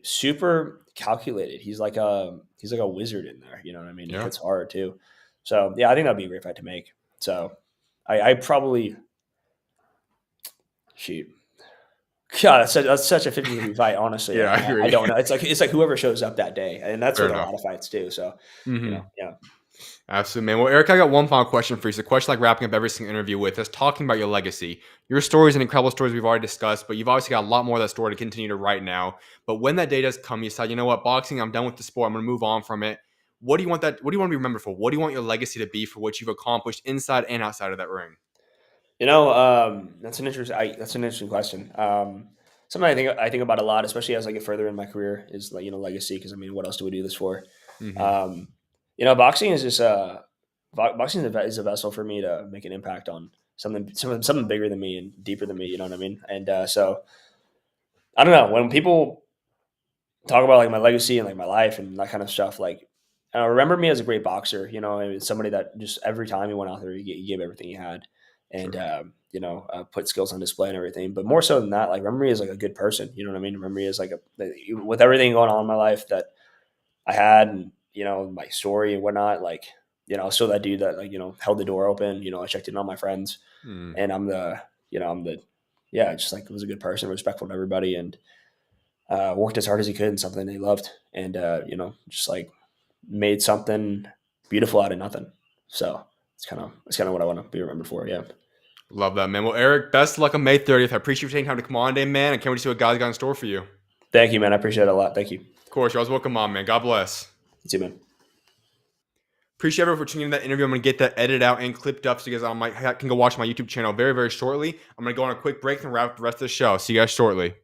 super calculated. He's like a wizard in there. You know what I mean? Yeah. It's hard too. So yeah, I think that'd be a great fight to make. So I probably shoot. God, that's such a 50-50 fight, honestly. Yeah, I agree. I don't know. It's like whoever shows up that day. And that's with a lot of fights too. So you know, yeah. Absolutely, man. Well, Eric, I got one final question for you. It's a question like wrapping up every single interview with us, talking about your legacy. Your stories and incredible stories we've already discussed, but you've obviously got a lot more of that story to continue to write now. But when that day does come, you decide, you know what, boxing, I'm done with the sport. I'm going to move on from it. What do you want to be remembered for? What do you want your legacy to be for what you've accomplished inside and outside of that ring? You know, that's an interesting question. Something I think about a lot, especially as I get further in my career, is like, you know, legacy. Because I mean, what else do we do this for? You know, boxing is just boxing is a vessel for me to make an impact on something bigger than me and deeper than me. You know what I mean? And so I don't know, when people talk about like my legacy and like my life and that kind of stuff, like remember me as a great boxer. You know, and somebody that just every time he went out there, he gave everything he had, and you know, put skills on display and everything. But more so than that, like remember me as like a good person. You know what I mean? Remember me as like with everything going on in my life that I had, and you know, my story and whatnot, like, you know, still that dude that like, you know, held the door open, you know, I checked in on my friends, and just like was a good person, respectful to everybody, and worked as hard as he could in something they loved, and you know, just like made something beautiful out of nothing. So it's kind of what I want to be remembered for. Yeah. Love that, man. Well, Eric, best of luck on May 30th. I appreciate you taking time to come on today, man. I can't wait to see what guys got in store for you. Thank you, man. I appreciate it a lot. Thank you. Of course, you're always welcome on, man. God bless. See you, man. Appreciate everyone for tuning in to that interview. I'm going to get that edited out and clipped up so you guys can go watch my YouTube channel very, very shortly. I'm going to go on a quick break and wrap up the rest of the show. See you guys shortly.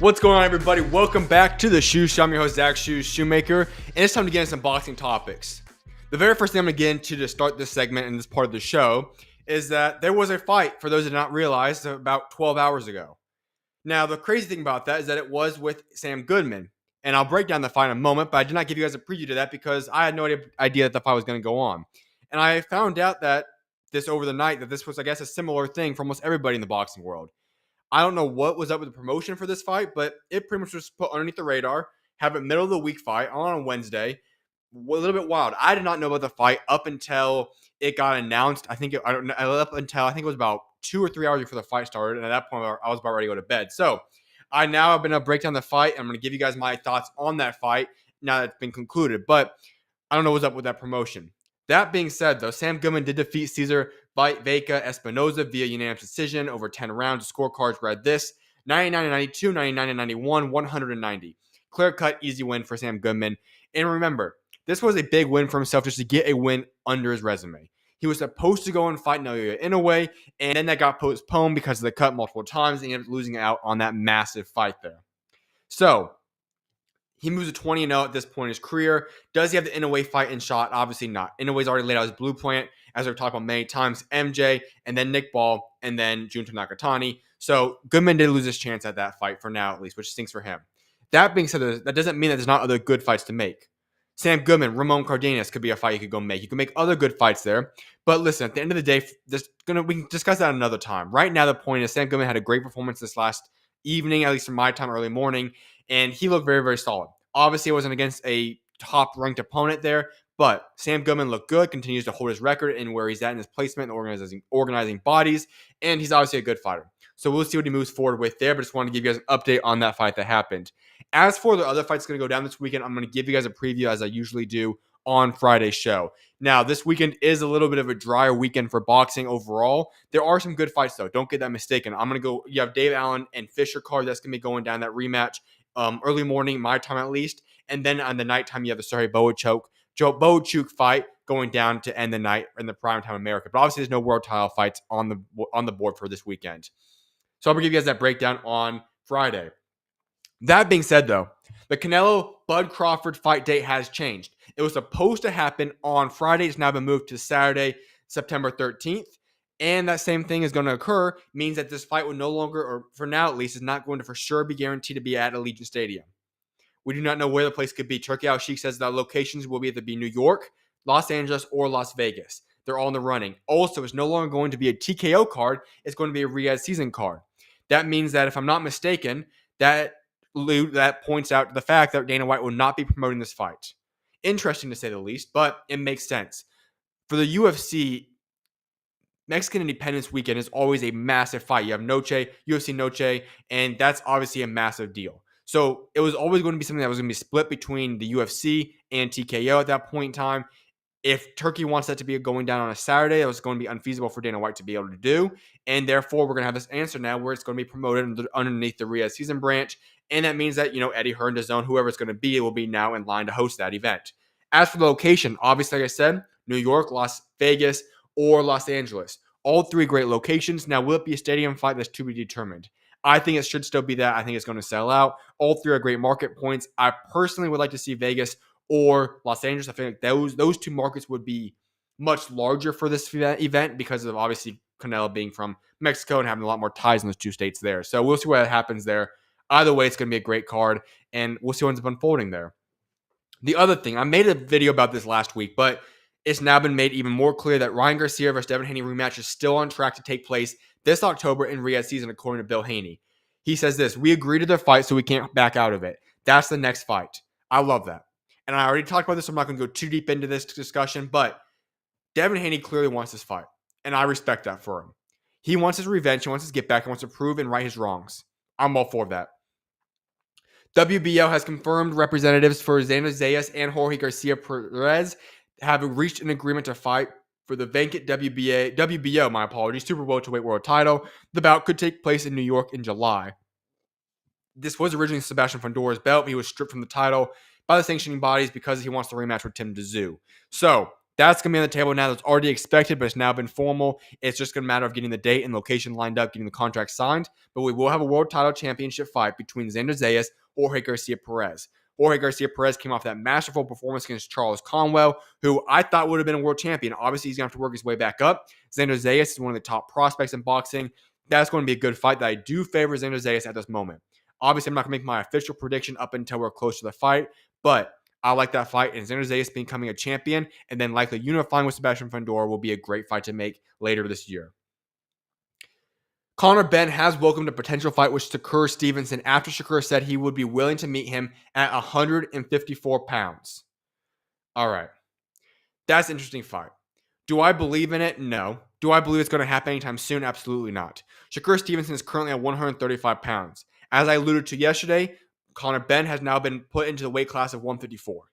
What's going on, everybody? Welcome back to the SchuZ Show. I'm your host, SchuZ Shoemaker, and it's time to get into some boxing topics. The very first thing I'm going to get into to start this segment and this part of the show is that there was a fight, for those who did not realize, about 12 hours ago. Now, the crazy thing about that is that it was with Sam Goodman, and I'll break down the fight in a moment, but I did not give you guys a preview to that because I had no idea that the fight was going to go on. And I found out that this over the night, that this was, I guess, a similar thing for almost everybody in the boxing world. I don't know what was up with the promotion for this fight, but it pretty much was put underneath the radar, have a middle of the week fight on a Wednesday. A little bit wild. I did not know about the fight up until it got announced. I think it was about 2 or 3 hours before the fight started, and at that point I was about ready to go to bed. So I now have been able to break down the fight, and I'm going to give you guys my thoughts on that fight now that it's been concluded. But I don't know what's up with that promotion. That being said, though, Sam Goodman did defeat Cesar Vieca Espinoza via unanimous decision over 10 rounds. The scorecards read this: 99-92, 99-91, 190. Clear-cut, easy win for Sam Goodman. And remember, this was a big win for himself just to get a win under his resume. He was supposed to go and fight Naoya Inoue, and then that got postponed because of the cut multiple times, and he ended up losing out on that massive fight there. So he moves to 20-0 at this point in his career. Does he have the Inoue fight in shot? Obviously not. Inoue's already laid out his blueprint, as we've talked about many times. MJ, and then Nick Ball, and then Junta Nakatani. So Goodman did lose his chance at that fight for now, at least, which stinks for him. That being said, that doesn't mean that there's not other good fights to make. Sam Goodman, Ramon Cardenas could be a fight you could go make. You can make other good fights there. But listen, at the end of the day, we can discuss that another time. Right now, the point is Sam Goodman had a great performance this last evening, at least from my time, early morning, and he looked very, very solid. Obviously, it wasn't against a top-ranked opponent there, but Sam Goodman looked good, continues to hold his record in where he's at in his placement and organizing bodies, and he's obviously a good fighter. So we'll see what he moves forward with there, but just wanted to give you guys an update on that fight that happened. As for the other fights going to go down this weekend, I'm going to give you guys a preview as I usually do on Friday's show. Now, this weekend is a little bit of a drier weekend for boxing overall. There are some good fights, though. Don't get that mistaken. I'm going to go, you have Dave Allen and Fisher card that's going to be going down that rematch early morning, my time at least. And then on the nighttime, you have the Sergey Boachuk fight going down to end the night in the primetime America. But obviously, there's no world title fights on the board for this weekend. So I'm going to give you guys that breakdown on Friday. That being said, though, the Canelo-Bud Crawford fight date has changed. It was supposed to happen on Friday. It's now been moved to Saturday, September 13th. And that same thing is going to occur, means that this fight will no longer, or for now at least, is not going to for sure be guaranteed to be at Allegiant Stadium. We do not know where the place could be. Turkey Al Sheikh says the locations will either be New York, Los Angeles, or Las Vegas. They're all in the running. Also, it's no longer going to be a TKO card. It's going to be a Riyadh season card. That means that, if I'm not mistaken, that points out to the fact that Dana White will not be promoting this fight. Interesting to say the least, but it makes sense. For the UFC, Mexican Independence Weekend is always a massive fight. You have Noche, UFC Noche, and that's obviously a massive deal. So it was always going to be something that was going to be split between the UFC and TKO at that point in time. If Turkey wants that to be going down on a Saturday, it was going to be unfeasible for Dana White to be able to do. And therefore, we're going to have this answer now where it's going to be promoted underneath the Riyadh season branch. And that means that, Eddie Hearn, DAZN, whoever it's going to be, will be now in line to host that event. As for the location, obviously, like I said, New York, Las Vegas, or Los Angeles. All three great locations. Now, will it be a stadium fight? That's to be determined. I think it should still be that. I think it's going to sell out. All three are great market points. I personally would like to see Vegas or Los Angeles. I feel like those two markets would be much larger for this event because of obviously Canelo being from Mexico and having a lot more ties in those two states there. So we'll see what happens there. Either way, it's going to be a great card, and we'll see what ends up unfolding there. The other thing, I made a video about this last week, but it's now been made even more clear that Ryan Garcia versus Devin Haney rematch is still on track to take place this October in Riyadh season, according to Bill Haney. He says this: "We agreed to the fight, so we can't back out of it. That's the next fight." I love that. And I already talked about this, so I'm not going to go too deep into this discussion, but Devin Haney clearly wants this fight, and I respect that for him. He wants his revenge. He wants his get back. He wants to prove and right his wrongs. I'm all for that. WBO has confirmed representatives for Xander Zayas and Jorge Garcia Perez have reached an agreement to fight for the vacant WBO, super welterweight world title. The bout could take place in New York in July. This was originally Sebastian Fondora's belt. He was stripped from the title by the sanctioning bodies because he wants to rematch with Tim Tszyu. So That's going to be on the table now. That's already expected, but it's now been formal. It's just going to matter of getting the date and location lined up, getting the contract signed. But we will have a world title championship fight between Xander Zayas or Jorge Garcia Perez. Jorge Garcia Perez came off that masterful performance against Charles Conwell, who I thought would have been a world champion. Obviously, he's going to have to work his way back up. Xander Zayas is one of the top prospects in boxing. That's going to be a good fight that I do favor Xander Zayas at this moment. Obviously, I'm not going to make my official prediction up until we're close to the fight, but I like that fight, and Xander Zayas becoming a champion and then likely unifying with Sebastian Fundora will be a great fight to make later this year. Conor Benn has welcomed a potential fight with Shakur Stevenson after Shakur said he would be willing to meet him at 154 pounds. All right. That's an interesting fight. Do I believe in it? No. Do I believe it's going to happen anytime soon? Absolutely not. Shakur Stevenson is currently at 135 pounds. As I alluded to yesterday, Conor Benn has now been put into the weight class of 154.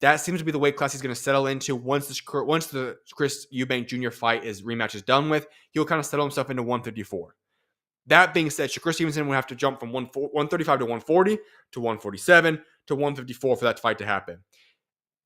That seems to be the weight class he's going to settle into once the Chris Eubank Jr. fight rematch is done with. He'll kind of settle himself into 154. That being said, Shakur Stevenson will have to jump from 135 to 140 to 147 to 154 for that fight to happen.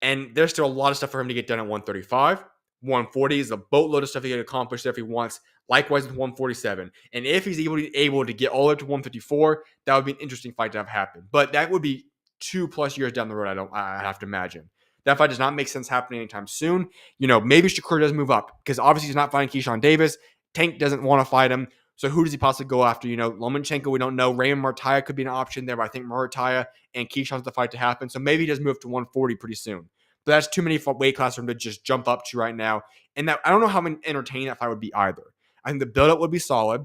And there's still a lot of stuff for him to get done at 135. 140 is a boatload of stuff he can accomplish there if he wants. Likewise with 147. And if he's able to get all the way up to 154, that would be an interesting fight to have happen. But that would be 2+ years down the road, I have to imagine. That fight does not make sense happening anytime soon. Maybe Shakur does move up because obviously he's not fighting Keyshawn Davis. Tank doesn't want to fight him. So who does he possibly go after? Lomachenko, we don't know. Raymond Martaya could be an option there, but I think Martaya and Keyshawn's the fight to happen. So maybe he does move to 140 pretty soon. But that's too many weight classes for him to just jump up to right now. And that I don't know how entertaining that fight would be either. I think the build-up would be solid,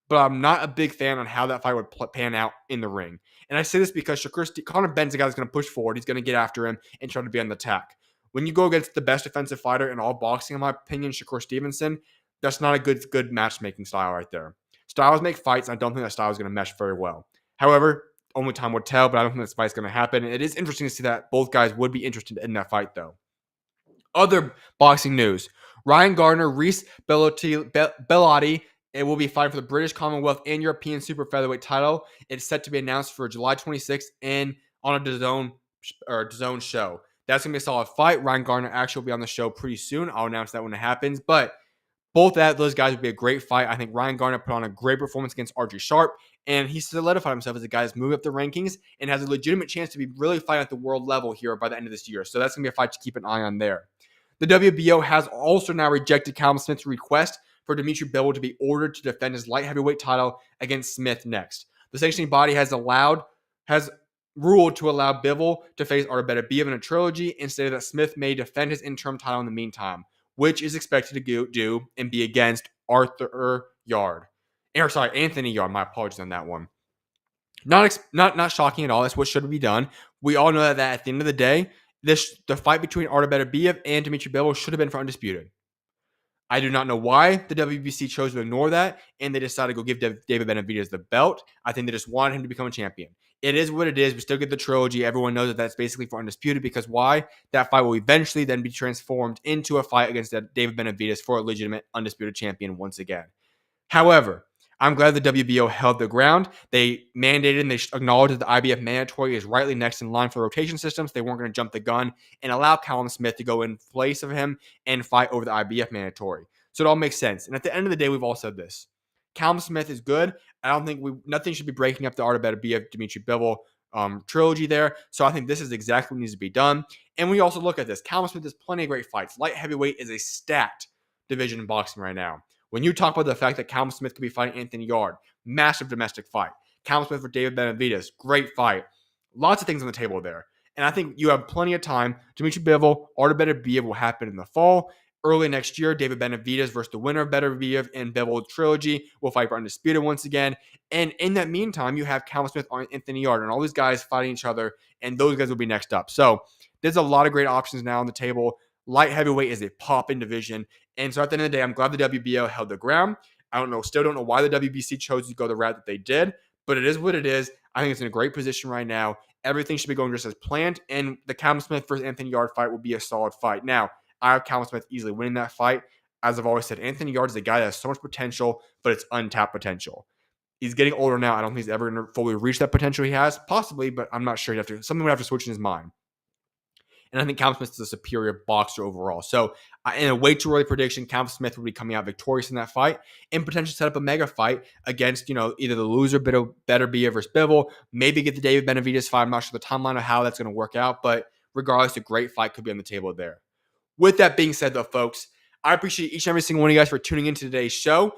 but I'm not a big fan on how that fight would pan out in the ring. And I say this because Conor Benn's the guy that's going to push forward. He's going to get after him and try to be on the attack. When you go against the best defensive fighter in all boxing, in my opinion, Shakur Stevenson, that's not a good matchmaking style right there. Styles make fights, and I don't think that style is going to mesh very well. However, only time will tell, but I don't think this fight's going to happen. It is interesting to see that both guys would be interested in that fight, though. Other boxing news. Ryan Gardner, Reese Bellotti, it will be fighting for the British Commonwealth and European Super Featherweight title. It's set to be announced for July 26th and on a DAZN show. That's going to be a solid fight. Ryan Gardner actually will be on the show pretty soon. I'll announce that when it happens. But both those guys would be a great fight. I think Ryan Gardner put on a great performance against Archie Sharp, and he solidified himself as a guy that's moving up the rankings and has a legitimate chance to be really fighting at the world level here by the end of this year. So that's going to be a fight to keep an eye on there. The WBO has also now rejected Callum Smith's request for Dimitri Bivol to be ordered to defend his light heavyweight title against Smith next. The sanctioning body has ruled to allow Bivol to face Arbeta in a trilogy and stated that Smith may defend his interim title in the meantime, which is expected to do and be against Anthony Yard. My apologies on that one. Not shocking at all. That's what should be done. We all know that at the end of the day, the fight between Arbeta and Dimitri Bivol should have been for undisputed. I do not know why the WBC chose to ignore that, and they decided to go give David Benavidez the belt. I think they just wanted him to become a champion. It is what it is. We still get the trilogy. Everyone knows that that's basically for undisputed because why? That fight will eventually then be transformed into a fight against David Benavidez for a legitimate undisputed champion once again. However, I'm glad the WBO held their ground. They mandated and they acknowledged that the IBF mandatory is rightly next in line for rotation systems. They weren't going to jump the gun and allow Callum Smith to go in place of him and fight over the IBF mandatory. So it all makes sense. And at the end of the day, we've all said this. Callum Smith is good. I don't think nothing should be breaking up the Arbeta Dimitri Bivol trilogy there. So I think this is exactly what needs to be done. And we also look at this. Callum Smith has plenty of great fights. Light heavyweight is a stacked division in boxing right now. When you talk about the fact that Callum Smith could be fighting Anthony Yard, massive domestic fight. Callum Smith for David Benavidez, great fight. Lots of things on the table there. And I think you have plenty of time. Dimitri Bivol, Arbeta will happen in the fall. Early next year, David Benavidez versus the winner of Benavidez and Bivol trilogy will fight for undisputed once again. And in that meantime, you have Callum Smith on Anthony Yard and all these guys fighting each other, and those guys will be next up. So there's a lot of great options now on the table. Light heavyweight is a pop-in division. And so at the end of the day, I'm glad the WBO held the ground. Still don't know why the WBC chose to go the route that they did, but it is what it is. I think it's in a great position right now. Everything should be going just as planned, and the Callum Smith versus Anthony Yard fight will be a solid fight. Now, I have Callum Smith easily winning that fight. As I've always said, Anthony Yard is a guy that has so much potential, but it's untapped potential. He's getting older now. I don't think he's ever going to fully reach that potential he has. Possibly, but I'm not sure. Something would have to switch in his mind. And I think Callum Smith is a superior boxer overall. So in a way too early prediction, Callum Smith will be coming out victorious in that fight and potentially set up a mega fight against, either the loser, better be versus Bivol, maybe get the David Benavidez fight. I'm not sure the timeline of how that's going to work out, but regardless, a great fight could be on the table there. With that being said, though, folks, I appreciate each and every single one of you guys for tuning into today's show.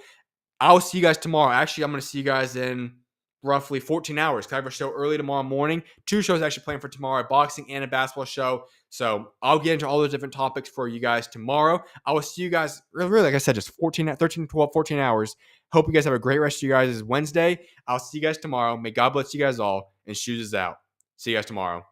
I'll see you guys tomorrow. Actually, I'm going to see you guys in roughly 14 hours. I have a show early tomorrow morning. 2 shows actually planned for tomorrow, a boxing and a basketball show. So I'll get into all those different topics for you guys tomorrow. I will see you guys, really, like I said, just 13, 12, 14 hours. Hope you guys have a great rest of you guys' Wednesday. I'll see you guys tomorrow. May God bless you guys all. And SchuZ is out. See you guys tomorrow.